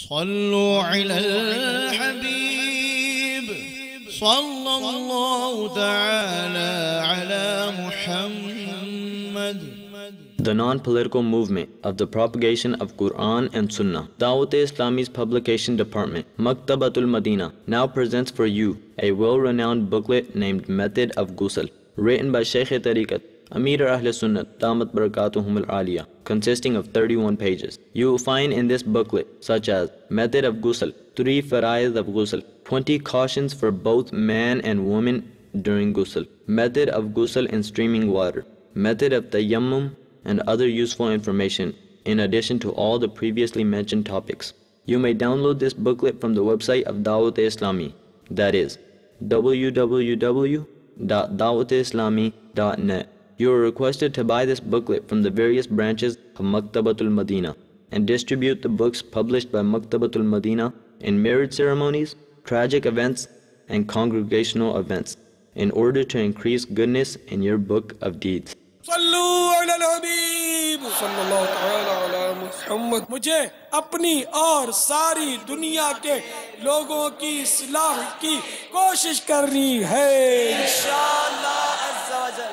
सल्लु अलल हबीब सल्लल्लाहु तआला अला Muhammad. The non-political movement of the propagation of Quran and Sunnah. Dawat-e-Islami's publication department, Maktabatul Madina, now presents for you a well-renowned booklet named Method of Ghusl, written by Shaykh-e-Tariqat, Amir Ahl Sunnah, Damat Barakatuhum al-Aliyah, consisting of 31 pages. You will find in this booklet, such as Method of Ghusl, 3 Faraiz of Ghusl, 20 cautions for both man and woman during Ghusl, Method of Ghusl in streaming water, Method of Tayammum, and other useful information, in addition to all the previously mentioned topics. You may download this booklet from the website of Dawat-e-Islami, that is www.dawat-e-islami.net. You are requested to buy this booklet from the various branches of Maktabatul Madina and distribute the books published by Maktabatul Madina in marriage ceremonies, tragic events, and congregational events, in order to increase goodness in your book of deeds. सल्लु अलल हबीब सल्लल्लाहु तआला अला मुहम्मद. मुझे अपनी और सारी दुनिया के लोगों की इस्लाह की कोशिश करनी है इंशाअल्लाह अज़्ज़ा वजल.